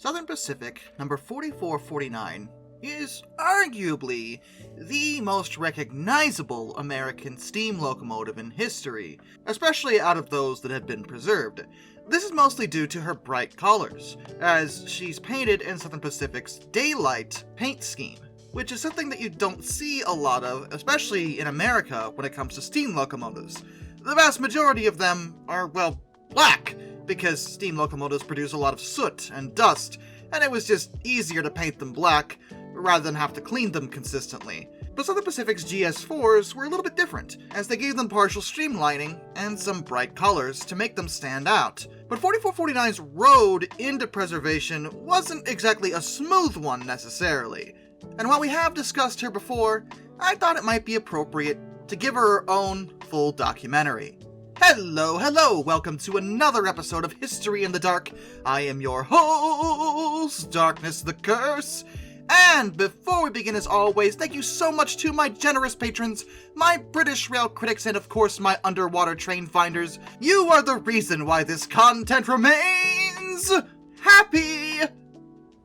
Southern Pacific number 4449 is arguably the most recognizable American steam locomotive in history, especially out of those that have been preserved. This is mostly due to her bright colors, as she's painted in Southern Pacific's daylight paint scheme, which is something that you don't see a lot of, especially in America when it comes to steam locomotives. The vast majority of them are, well, black, because steam locomotives produce a lot of soot and dust, and it was just easier to paint them black rather than have to clean them consistently. But Southern Pacific's GS-4s were a little bit different, as they gave them partial streamlining and some bright colors to make them stand out. But 4449's road into preservation wasn't exactly a smooth one necessarily, and while we have discussed her before, I thought it might be appropriate to give her her own full documentary. Hello, welcome to another episode of History in the Dark. I am your host, Darkness the Curse. And before we begin, as always, thank you so much to my generous patrons, my British rail critics, and of course my underwater train finders. You are the reason why this content remains happy!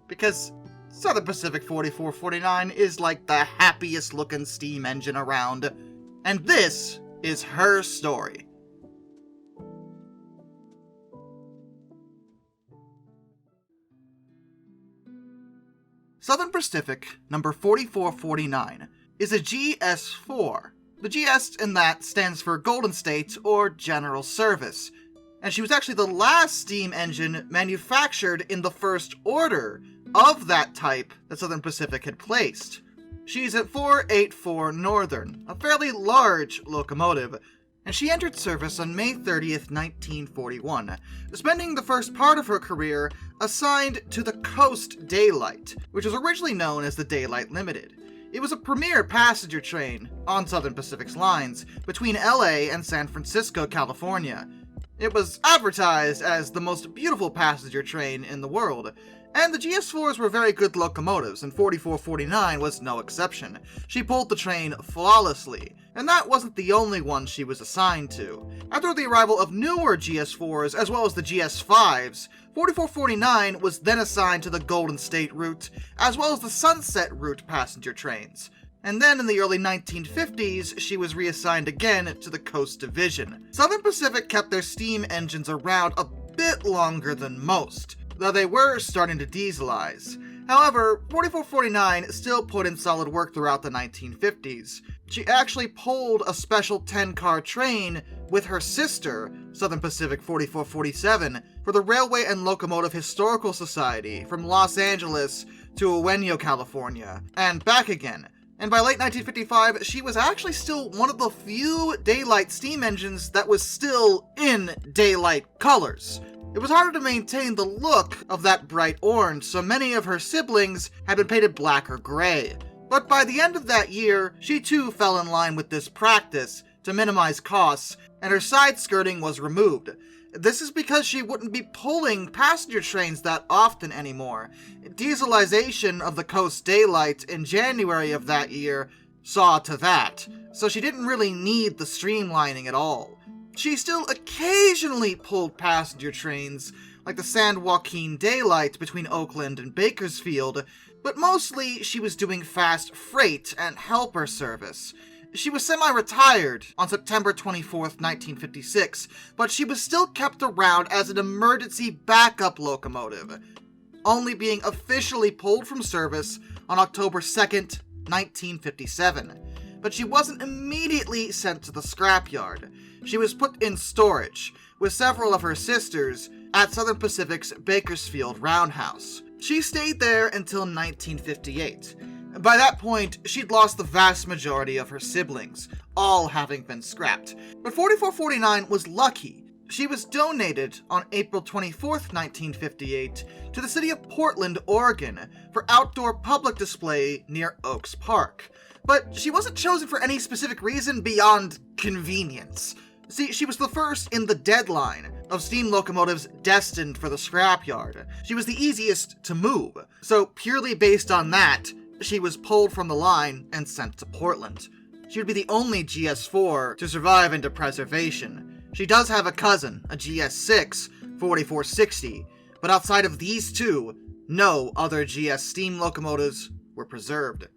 Because Southern Pacific 4449 is like the happiest looking steam engine around. And this is her story. Southern Pacific number 4449 is a GS-4. The GS in that stands for Golden State or General Service, and she was actually the last steam engine manufactured in the first order of that type that Southern Pacific had placed. She's at 484 Northern, a fairly large locomotive, and she entered service on May 30th, 1941, spending the first part of her career assigned to the Coast Daylight, which was originally known as the Daylight Limited. It was a premier passenger train on Southern Pacific's lines between LA and San Francisco, California. It was advertised as the most beautiful passenger train in the world, and the GS-4s were very good locomotives, and 4449 was no exception. She pulled the train flawlessly, and that wasn't the only one she was assigned to. After the arrival of newer GS-4s, as well as the GS-5s, 4449 was then assigned to the Golden State route, as well as the Sunset route passenger trains. And then in the early 1950s, she was reassigned again to the Coast Division. Southern Pacific kept their steam engines around a bit longer than most, though they were starting to dieselize. However, 4449 still put in solid work throughout the 1950s. She actually pulled a special 10-car train with her sister, Southern Pacific 4447, for the Railway and Locomotive Historical Society from Los Angeles to Ueno, California, and back again. And by late 1955, she was actually still one of the few daylight steam engines that was still in daylight colors. It was harder to maintain the look of that bright orange, so many of her siblings had been painted black or gray. But by the end of that year, she too fell in line with this practice to minimize costs, and her side skirting was removed. This is because she wouldn't be pulling passenger trains that often anymore. Dieselization of the Coast Daylight in January of that year saw to that, so she didn't really need the streamlining at all. She still occasionally pulled passenger trains, like the San Joaquin Daylight between Oakland and Bakersfield, but mostly she was doing fast freight and helper service. She was semi-retired on September 24th, 1956, but she was still kept around as an emergency backup locomotive, only being officially pulled from service on October 2nd, 1957. But she wasn't immediately sent to the scrapyard. She was put in storage with several of her sisters at Southern Pacific's Bakersfield Roundhouse. She stayed there until 1958. By that point, she'd lost the vast majority of her siblings, all having been scrapped. But 4449 was lucky. She was donated on April 24th, 1958, to the city of Portland, Oregon, for outdoor public display near Oaks Park. But she wasn't chosen for any specific reason beyond convenience. See, she was the first in the deadline of steam locomotives destined for the scrapyard. She was the easiest to move, so purely based on that, she was pulled from the line and sent to Portland. She would be the only GS-4 to survive into preservation. She does have a cousin, a GS-6, 4460, but outside of these two, No other GS steam locomotives were preserved.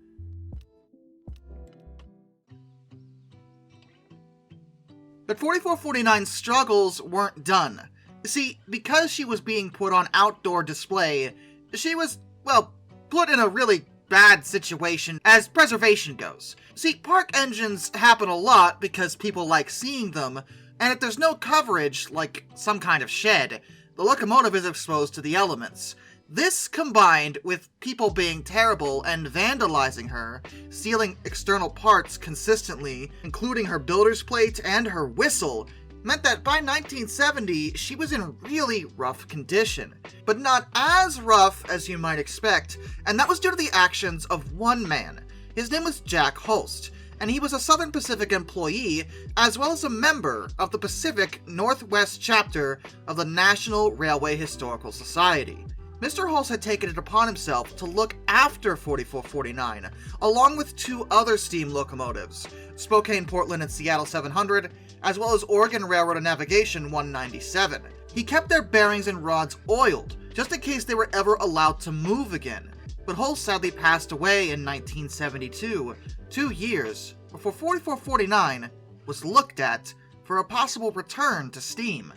But 4449's struggles weren't done. See, because she was being put on outdoor display, she was, well, put in a really bad situation as preservation goes. See, park engines happen a lot because people like seeing them, and if there's no coverage, like some kind of shed, the locomotive is exposed to the elements. This, combined with people being terrible and vandalizing her, stealing external parts consistently, including her builder's plate and her whistle, meant that by 1970, she was in really rough condition. But not as rough as you might expect, and that was due to the actions of one man. His name was Jack Holst, and he was a Southern Pacific employee, as well as a member of the Pacific Northwest chapter of the National Railway Historical Society. Mr. Holst had taken it upon himself to look after 4449, along with two other steam locomotives, Spokane, Portland, and Seattle 700, as well as Oregon Railroad and Navigation 197. He kept their bearings and rods oiled, just in case they were ever allowed to move again. But Holst sadly passed away in 1972, 2 years before 4449 was looked at for a possible return to steam.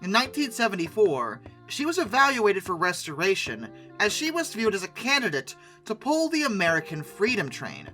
In 1974, she was evaluated for restoration as she was viewed as a candidate to pull the American Freedom Train.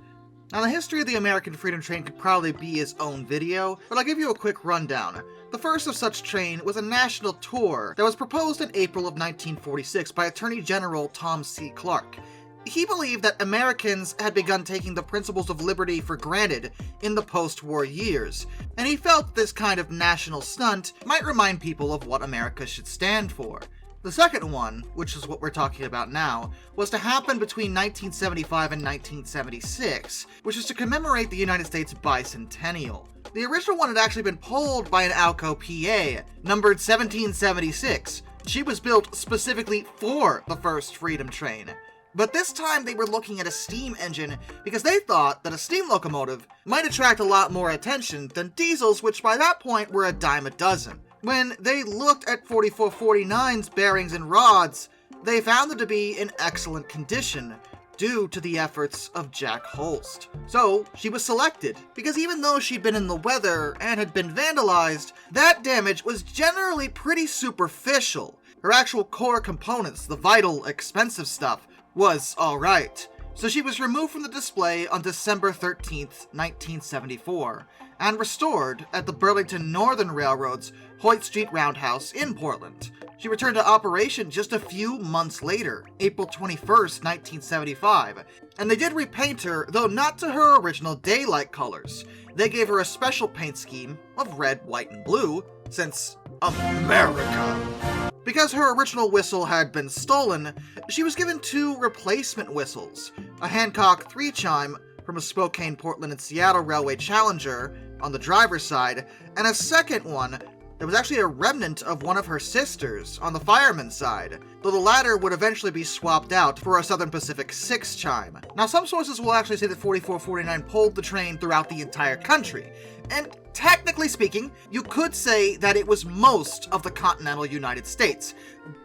Now, the history of the American Freedom Train could probably be its own video, but I'll give you a quick rundown. The first of such train was a national tour that was proposed in April of 1946 by Attorney General Tom C. Clark. He believed that Americans had begun taking the principles of liberty for granted in the post-war years, and he felt this kind of national stunt might remind people of what America should stand for. The second one, which is what we're talking about now, was to happen between 1975 and 1976, which is to commemorate the United States bicentennial. The original one had actually been pulled by an Alco PA, numbered 1776. She was built specifically for the first Freedom Train. But this time they were looking at a steam engine because they thought that a steam locomotive might attract a lot more attention than diesels, which by that point were a dime a dozen. When they looked at 4449's bearings and rods, they found them to be in excellent condition due to the efforts of Jack Holst. So she was selected because even though she'd been in the weather and had been vandalized, that damage was generally pretty superficial. Her actual core components, the vital, expensive stuff, was alright. So she was removed from the display on December 13th, 1974, and restored at the Burlington Northern Railroad's Hoyt Street Roundhouse in Portland. She returned to operation just a few months later, April 21st, 1975, and they did repaint her, though not to her original daylight colors. They gave her a special paint scheme of red, white, and blue, since America. Because her original whistle had been stolen, she was given two replacement whistles, a Hancock 3-chime from a Spokane, Portland, and Seattle Railway Challenger on the driver's side, and a second one that was actually a remnant of one of her sisters on the fireman's side, though the latter would eventually be swapped out for a Southern Pacific 6-chime. Now, some sources will actually say that 4449 pulled the train throughout the entire country, and technically speaking, you could say that it was most of the continental United States,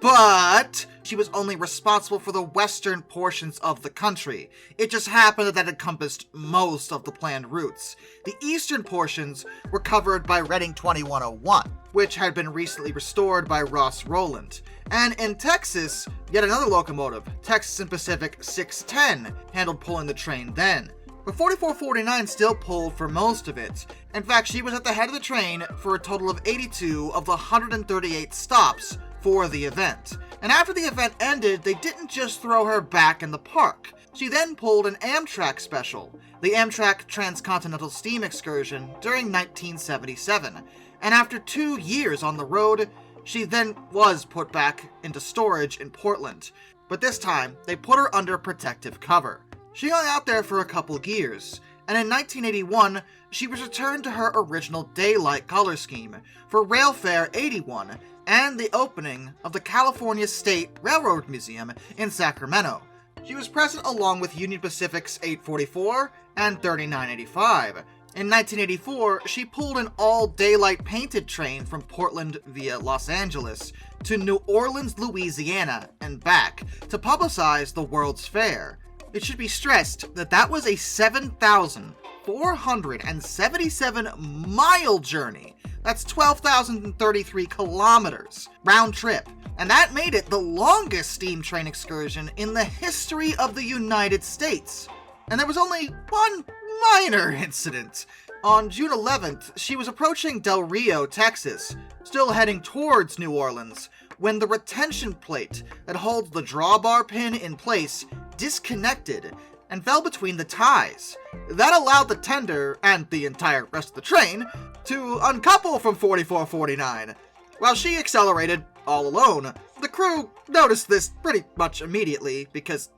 but she was only responsible for the western portions of the country. It just happened that encompassed most of the planned routes. The eastern portions were covered by Reading 2101, which had been recently restored by Ross Rowland. And in Texas, yet another locomotive, Texas and Pacific 610, handled pulling the train then. But 4449 still pulled for most of it. In fact, she was at the head of the train for a total of 82 of the 138 stops for the event. And after the event ended, they didn't just throw her back in the park. She then pulled an Amtrak special, the Amtrak Transcontinental Steam Excursion, during 1977. And after 2 years on the road, she then was put back into storage in Portland. But this time, they put her under protective cover. She hung out there for a couple years, and in 1981, she was returned to her original daylight color scheme for Rail Fair 81 and the opening of the California State Railroad Museum in Sacramento. She was present along with Union Pacific's 844 and 3985, In 1984, she pulled an all-daylight painted train from Portland via Los Angeles to New Orleans, Louisiana, and back to publicize the World's Fair. It should be stressed that that was a 7,477-mile journey. That's 12,033 kilometers round trip, and that made it the longest steam train excursion in the history of the United States. And there was only one minor incident. On June 11th, she was approaching Del Rio, Texas, still heading towards New Orleans, when the retention plate that holds the drawbar pin in place disconnected and fell between the ties. That allowed the tender, and the entire rest of the train, to uncouple from 4449. While she accelerated all alone, the crew noticed this pretty much immediately because,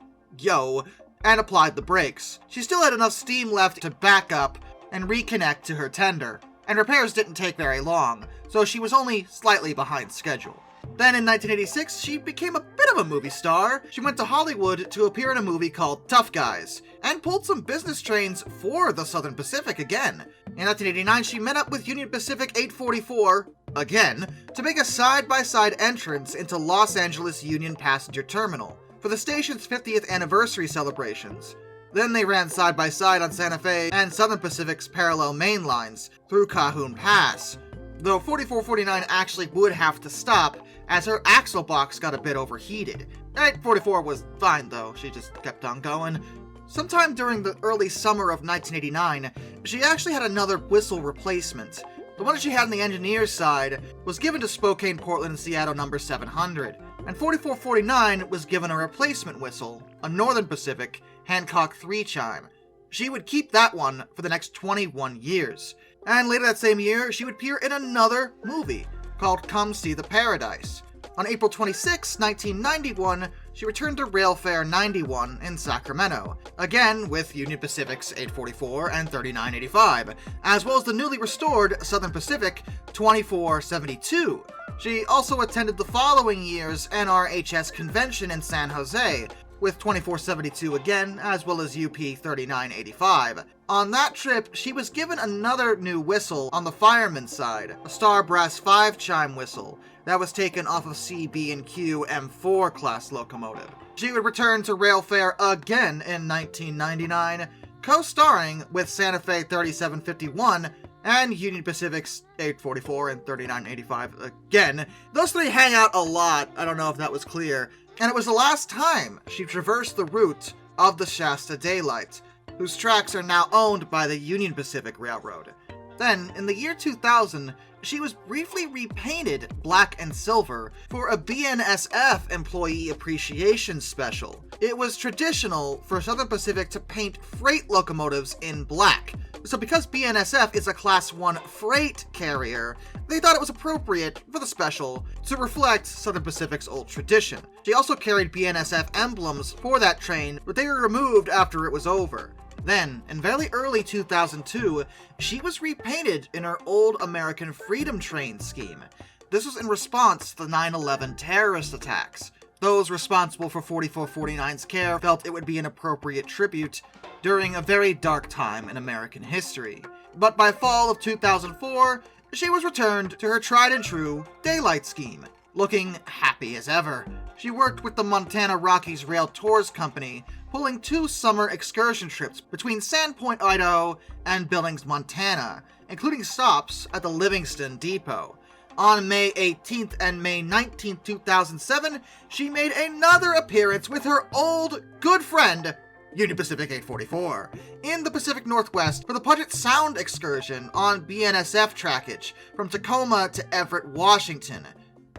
and applied the brakes. She still had enough steam left to back up and reconnect to her tender, and repairs didn't take very long, so she was only slightly behind schedule. Then in 1986, she became a bit of a movie star. She went to Hollywood to appear in a movie called Tough Guys, and pulled some business trains for the Southern Pacific again. In 1989, she met up with Union Pacific 844, again, to make a side-by-side entrance into Los Angeles Union Passenger Terminal for the station's 50th anniversary celebrations. Then they ran side-by-side on Santa Fe and Southern Pacific's parallel main lines through Cajon Pass, though 4449 actually would have to stop as her axle box got a bit overheated. 844 was fine though, she just kept on going. Sometime during the early summer of 1989, she actually had another whistle replacement. The one that she had on the engineer's side was given to Spokane, Portland, and Seattle number 700, and 4449 was given a replacement whistle, a Northern Pacific Hancock 3 chime. She would keep that one for the next 21 years. And later that same year, she would appear in another movie called Come See the Paradise. On April 26, 1991, she returned to Railfare 91 in Sacramento, again with Union Pacific's 844 and 3985, as well as the newly restored Southern Pacific 2472. She also attended the following year's NRHS convention in San Jose, with 2472 again, as well as UP 3985. On that trip, she was given another new whistle on the fireman's side, a Star Brass 5 chime whistle that was taken off of CB&Q M4 class locomotive. She would return to Railfare again in 1999, co-starring with Santa Fe 3751 and Union Pacific's 844 and 3985 again. Those three hang out a lot, I don't know if that was clear. And it was the last time she traversed the route of the Shasta Daylight, whose tracks are now owned by the Union Pacific Railroad. Then, in the year 2000, she was briefly repainted black and silver for a BNSF Employee Appreciation Special. It was traditional for Southern Pacific to paint freight locomotives in black, so because BNSF is a Class 1 freight carrier, they thought it was appropriate for the special to reflect Southern Pacific's old tradition. She also carried BNSF emblems for that train, but they were removed after it was over. Then, in very early 2002, she was repainted in her old American Freedom Train scheme. This was in response to the 9/11 terrorist attacks. Those responsible for 4449's care felt it would be an appropriate tribute during a very dark time in American history. But by fall of 2004, she was returned to her tried-and-true daylight scheme, looking happy as ever. She worked with the Montana Rockies Rail Tours Company, pulling 2 summer excursion trips between Sandpoint, Idaho, and Billings, Montana, including stops at the Livingston Depot. On May 18th and May 19th, 2007, she made another appearance with her old good friend, Union Pacific 844, in the Pacific Northwest for the Puget Sound excursion on BNSF trackage from Tacoma to Everett, Washington,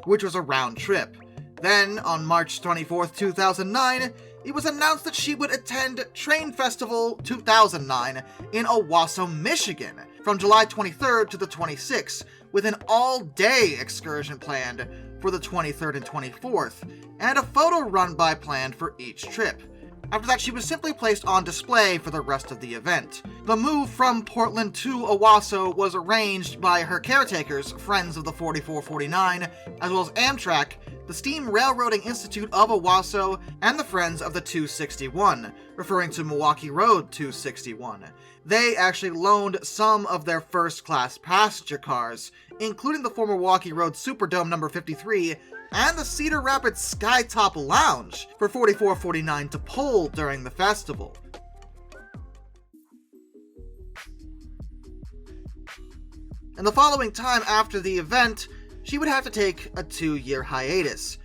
which was a round trip. Then, on March 24th, 2009, it was announced that she would attend Train Festival 2009 in Owasso, Michigan, from July 23rd to the 26th, with an all-day excursion planned for the 23rd and 24th, and a photo run-by planned for each trip. After that, she was simply placed on display for the rest of the event. The move from Portland to Owasso was arranged by her caretakers, Friends of the 4449, as well as Amtrak, the Steam Railroading Institute of Owasso, and the Friends of the 261, referring to Milwaukee Road 261. They actually loaned some of their first-class passenger cars, including the former Milwaukee Road Superdome number 53 and the Cedar Rapids Skytop Lounge for 4449 to pull during the festival. And the following time after the event, she would have to take a 2-year hiatus,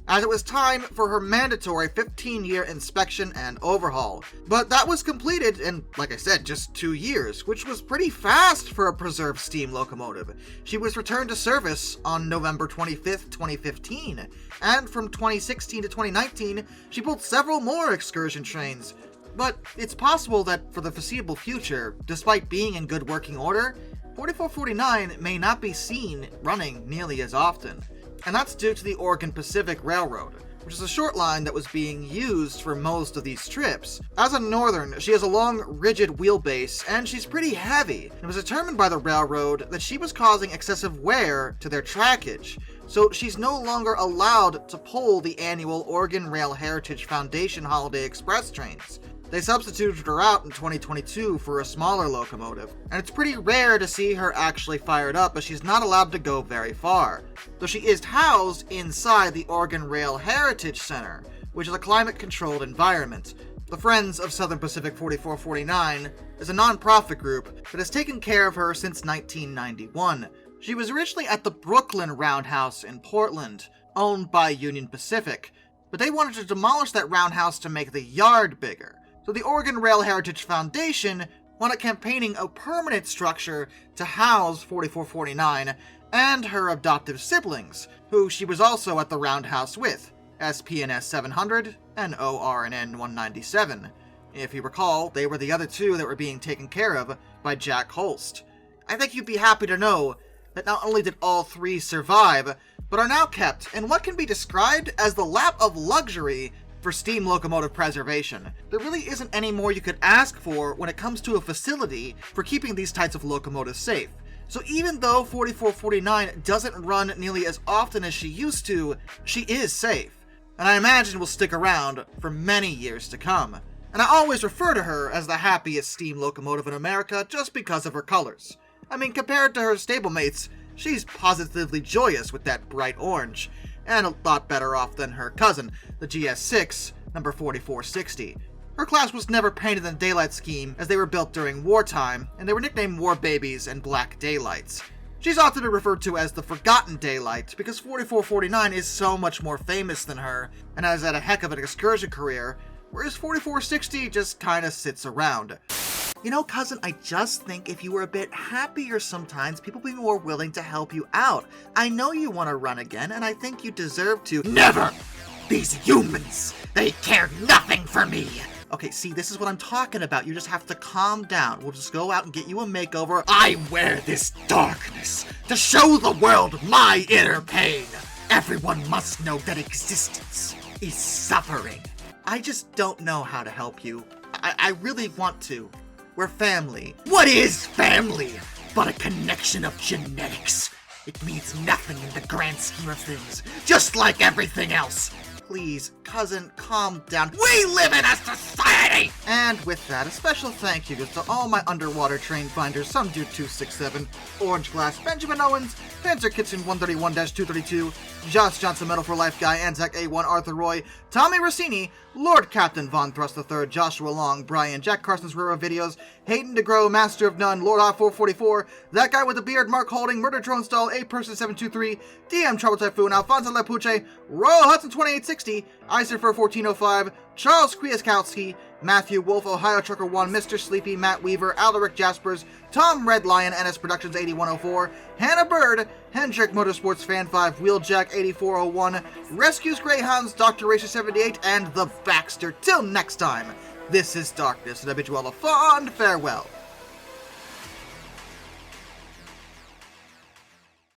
as it was time for her mandatory 15-year inspection and overhaul. But that was completed in, like I said, just 2 years, which was pretty fast for a preserved steam locomotive. She was returned to service on November 25th, 2015, and from 2016 to 2019, she pulled several more excursion trains. But it's possible that for the foreseeable future, despite being in good working order, 4449 may not be seen running nearly as often. And that's due to the Oregon Pacific Railroad, which is a short line that was being used for most of these trips. As a Northern, she has a long, rigid wheelbase, and she's pretty heavy. It was determined by the railroad that she was causing excessive wear to their trackage, so she's no longer allowed to pull the annual Oregon Rail Heritage Foundation Holiday Express trains. They substituted her out in 2022 for a smaller locomotive, and it's pretty rare to see her actually fired up as she's not allowed to go very far, though she is housed inside the Oregon Rail Heritage Center, which is a climate-controlled environment. The Friends of Southern Pacific 4449 is a non-profit group that has taken care of her since 1991. She was originally at the Brooklyn Roundhouse in Portland, owned by Union Pacific, but they wanted to demolish that roundhouse to make the yard bigger. So the Oregon Rail Heritage Foundation wanted campaigning a permanent structure to house 4449 and her adoptive siblings, who she was also at the roundhouse with, SPNS 700 and ORNN 197. If you recall, they were the other two that were being taken care of by Jack Holst. I think you'd be happy to know that not only did all three survive, but are now kept in what can be described as the lap of luxury for steam locomotive preservation. There really isn't any more you could ask for when it comes to a facility for keeping these types of locomotives safe. So even though 4449 doesn't run nearly as often as she used to, she is safe, and I imagine will stick around for many years to come. And I always refer to her as the happiest steam locomotive in America just because of her colors. I mean, compared to her stablemates, she's positively joyous with that bright orange, and a lot better off than her cousin, the GS-6, number 4460. Her class was never painted in the daylight scheme as they were built during wartime, and they were nicknamed War Babies and Black Daylights. She's often referred to as the Forgotten Daylight because 4449 is so much more famous than her and has had a heck of an excursion career, whereas 4460 just kinda sits around. You know, cousin, I just think if you were a bit happier sometimes, people would be more willing to help you out. I know you want to run again, and I think you deserve to— Never! These humans, they care nothing for me! Okay, see, this is what I'm talking about. You just have to calm down. We'll just go out and get you a makeover. I wear this darkness to show the world my inner pain. Everyone must know that existence is suffering. I just don't know how to help you. I really want to. We're family. What is family but a connection of genetics? It means nothing in the grand scheme of things, just like everything else. Please, cousin, calm down. We live in a society! And with that, a special thank you goes to all my underwater train finders, Some Dude 267, Orange Glass, Benjamin Owens, Panzer Kitchen 131-232, Josh Johnson Medal for Life Guy, Anzac A1, Arthur Roy, Tommy Rossini, Lord Captain Von Thrust III, Joshua Long, Brian, Jack Carson's Rura Videos, Hayden DeGrow, Master of None, Lord Off 444, That Guy with the Beard, Mark Holding, Murder Drone Stall, A Person 723, DM Trouble Typhoon, Alfonso Lepuche, Royal Hudson 2860, Iserfer 1405, Charles Kwiatkowski, Matthew Wolf, Ohio Trucker 1, Mr. Sleepy, Matt Weaver, Alaric Jaspers, Tom Red Lion, NS Productions 8104, Hannah Bird, Hendrick Motorsports Fan 5, Wheeljack 8401, Rescues Greyhounds, Dr. Racer 78, and The Baxter. Till next time, this is Darkness, and I bid you all a fond farewell.